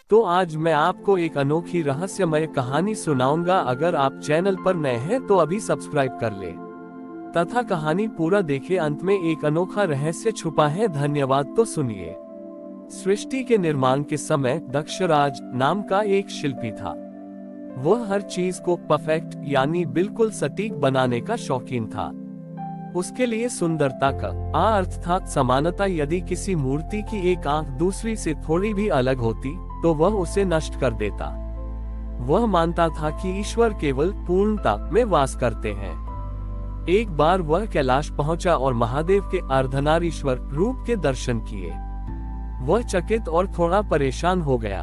तो आज मैं आपको एक अनोखी रहस्यमय कहानी सुनाऊंगा। अगर आप चैनल पर नए हैं तो अभी सब्सक्राइब कर ले तथा कहानी पूरा देखें। अंत में एक अनोखा रहस्य छुपा है। धन्यवाद। तो सुनिए। सृष्टि के निर्माण के समय दक्षराज नाम का एक शिल्पी था। वह हर चीज को परफेक्ट यानी बिल्कुल सटीक बनाने का शौकीन था। उसके लिए सुंदरता का अर्थ था समानता। यदि किसी मूर्ति की एक आंख दूसरी से थोड़ी भी अलग होती तो वह उसे नष्ट कर देता। वह मानता था कि ईश्वर केवल पूर्णता में वास करते हैं। एक बार वह कैलाश पहुंचा और महादेव के अर्धनारीश्वर रूप के दर्शन किए। वह चकित और थोड़ा परेशान हो गया।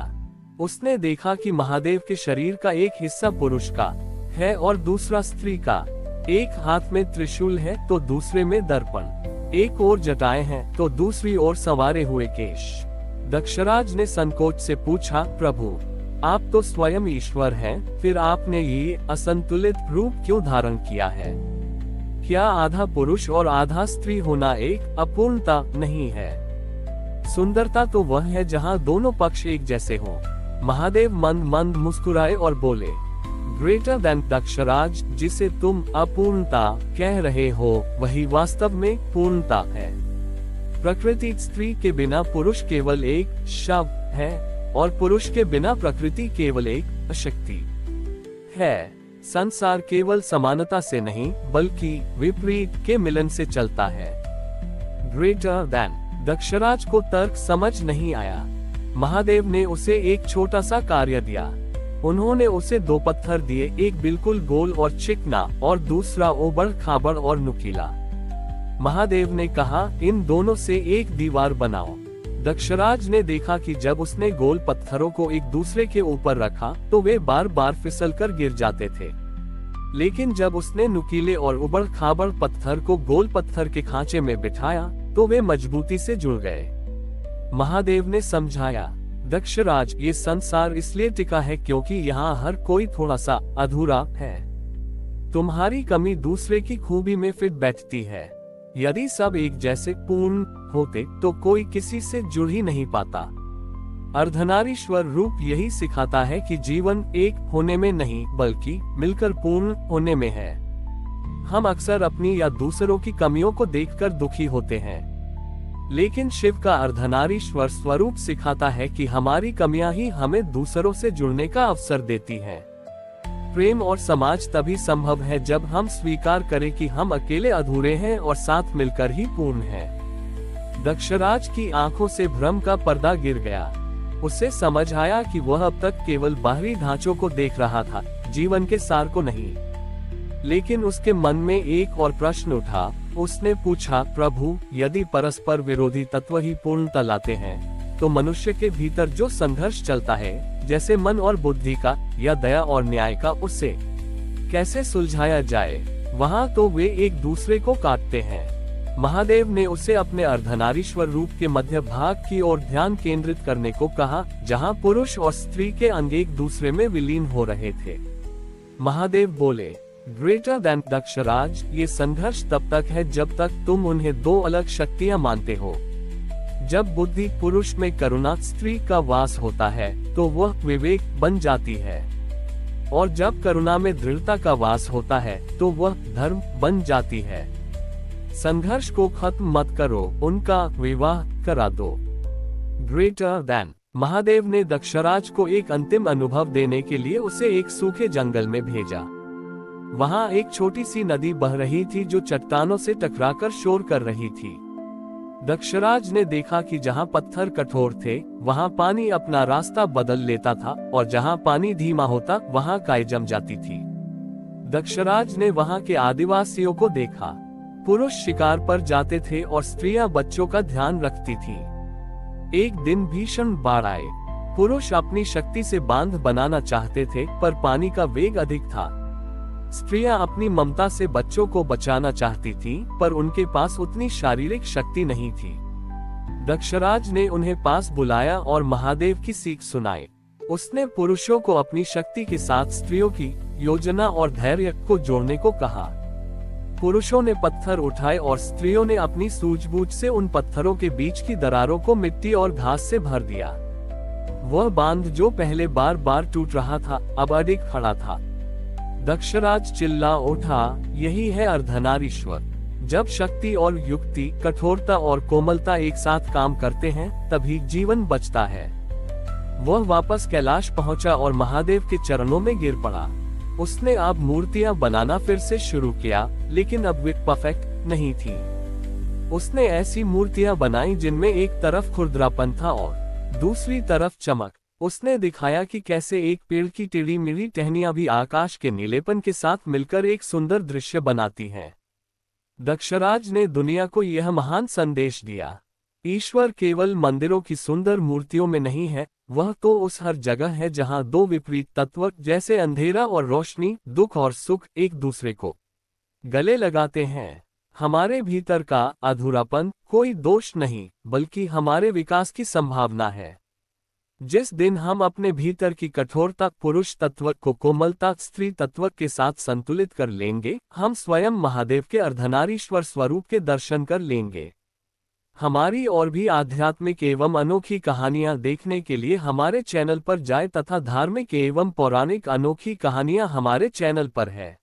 उसने देखा कि महादेव के शरीर का एक हिस्सा पुरुष का है और दूसरा स्त्री का। एक हाथ में त्रिशूल है तो दूसरे में दर्पण। एक ओर जटाएं हैं तो दूसरी ओर संवारे हुए केश। दक्षराज ने संकोच से पूछा, प्रभु आप तो स्वयं ईश्वर हैं, फिर आपने ये असंतुलित रूप क्यों धारण किया है? क्या आधा पुरुष और आधा स्त्री होना एक अपूर्णता नहीं है? सुंदरता तो वह है जहाँ दोनों पक्ष एक जैसे हों। महादेव मंद मंद मुस्कुराए और बोले, ग्रेटर देन दक्षराज, जिसे तुम अपूर्णता कह रहे हो वही वास्तव में पूर्णता है। प्रकृति स्त्री के बिना पुरुष केवल एक शव है और पुरुष के बिना प्रकृति केवल एक अशक्ति है। संसार केवल समानता से नहीं बल्कि विपरीत के मिलन से चलता है। Greater than. दक्षराज को तर्क समझ नहीं आया। महादेव ने उसे एक छोटा सा कार्य दिया। उन्होंने उसे दो पत्थर दिए, एक बिल्कुल गोल और चिकना और दूसरा उबड़ खाबड़ और नुकीला। महादेव ने कहा, इन दोनों से एक दीवार बनाओ। दक्षराज ने देखा कि जब उसने गोल पत्थरों को एक दूसरे के ऊपर रखा तो वे बार बार फिसलकर गिर जाते थे। लेकिन जब उसने नुकीले और उबड़ खाबड़ पत्थर को गोल पत्थर के खांचे में बिठाया तो वे मजबूती से जुड़ गए। महादेव ने समझाया, दक्षराज, ये संसार इसलिए टिका है क्योंकि यहाँ हर कोई थोड़ा सा अधूरा है। तुम्हारी कमी दूसरे की खूबी में फिट बैठती है। यदि सब एक जैसे पूर्ण होते तो कोई किसी से जुड़ ही नहीं पाता। अर्धनारीश्वर रूप यही सिखाता है कि जीवन एक होने में नहीं बल्कि मिलकर पूर्ण होने में है। हम अक्सर अपनी या दूसरों की कमियों को देखकर दुखी होते हैं, लेकिन शिव का अर्धनारीश्वर स्वरूप सिखाता है कि हमारी कमियां ही हमें दूसरों से जुड़ने का अवसर देती हैं। प्रेम और समाज तभी संभव है जब हम स्वीकार करें कि हम अकेले अधूरे हैं और साथ मिलकर ही पूर्ण हैं। दक्षराज की आंखों से भ्रम का पर्दा गिर गया। उसे समझ आया कि वह अब तक केवल बाहरी ढांचों को देख रहा था, जीवन के सार को नहीं। लेकिन उसके मन में एक और प्रश्न उठा। उसने पूछा, प्रभु यदि परस्पर विरोधी तत्व ही पूर्णता लाते हैं तो मनुष्य के भीतर जो संघर्ष चलता है, जैसे मन और बुद्धि का या दया और न्याय का, उससे कैसे सुलझाया जाए? वहाँ तो वे एक दूसरे को काटते हैं। महादेव ने उसे अपने अर्धनारीश्वर रूप के मध्य भाग की ओर ध्यान केंद्रित करने को कहा, जहाँ पुरुष और स्त्री के अंग एक दूसरे में विलीन हो रहे थे। महादेव बोले, ग्रेटर देन दक्षराज, ये संघर्ष तब तक है जब तक तुम उन्हें दो अलग शक्तियां मानते हो। जब बुद्धि पुरुष में करुणा स्त्री का वास होता है तो वह विवेक बन जाती है, और जब करुणा में दृढ़ता का वास होता है तो वह धर्म बन जाती है। संघर्ष को खत्म मत करो, उनका विवाह करा दो। Greater than. महादेव ने दक्षराज को एक अंतिम अनुभव देने के लिए उसे एक सूखे जंगल में भेजा। वहाँ एक छोटी सी नदी बह रही थी जो चट्टानों से टकराकर शोर कर रही थी। दक्षराज ने देखा कि जहाँ पत्थर कठोर थे वहाँ पानी अपना रास्ता बदल लेता था और जहाँ पानी धीमा होता वहाँ काई जम जाती थी। दक्षराज ने वहाँ के आदिवासियों को देखा। पुरुष शिकार पर जाते थे और स्त्रियां बच्चों का ध्यान रखती थी। एक दिन भीषण बाढ़ आए। पुरुष अपनी शक्ति से बांध बनाना चाहते थे पर पानी का वेग अधिक था। स्त्रियां अपनी ममता से बच्चों को बचाना चाहती थीं, पर उनके पास उतनी शारीरिक शक्ति नहीं थी। दक्षराज ने उन्हें पास बुलाया और महादेव की सीख सुनाई। उसने पुरुषों को अपनी शक्ति के साथ स्त्रियों की योजना और धैर्य को जोड़ने को कहा। पुरुषों ने पत्थर उठाए और स्त्रियों ने अपनी सूझबूझ से उन पत्थरों के बीच की दरारों को मिट्टी और घास से भर दिया। वह बांध जो पहले बार बार टूट रहा था अब अडिग खड़ा था। दक्षराज चिल्ला उठा, यही है अर्धनारीश्वर। जब शक्ति और युक्ति, कठोरता और कोमलता एक साथ काम करते हैं तभी जीवन बचता है। वह वापस कैलाश पहुंचा और महादेव के चरणों में गिर पड़ा। उसने अब मूर्तियां बनाना फिर से शुरू किया, लेकिन अब वे परफेक्ट नहीं थी। उसने ऐसी मूर्तियां बनाई जिनमें एक तरफ खुरदरापन था और दूसरी तरफ चमक। उसने दिखाया कि कैसे एक पेड़ की टेढ़ी मेढ़ी टहनियां भी आकाश के नीलेपन के साथ मिलकर एक सुंदर दृश्य बनाती हैं। दक्षराज ने दुनिया को यह महान संदेश दिया, ईश्वर केवल मंदिरों की सुंदर मूर्तियों में नहीं है, वह तो उस हर जगह है जहां दो विपरीत तत्व जैसे अंधेरा और रोशनी, दुख और सुख एक दूसरे को गले लगाते हैं। हमारे भीतर का अधूरापन कोई दोष नहीं, बल्कि हमारे विकास की संभावना है। जिस दिन हम अपने भीतर की कठोरता पुरुष तत्व को कोमलता स्त्री तत्व के साथ संतुलित कर लेंगे, हम स्वयं महादेव के अर्धनारीश्वर स्वरूप के दर्शन कर लेंगे। हमारी और भी आध्यात्मिक एवं अनोखी कहानियां देखने के लिए हमारे चैनल पर जाएं तथा धार्मिक एवं पौराणिक अनोखी कहानियां हमारे चैनल पर है।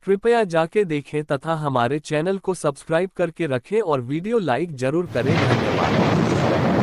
कृपया जाके देखें तथा हमारे चैनल को सब्सक्राइब करके रखें और वीडियो लाइक जरूर करें। धन्यवाद।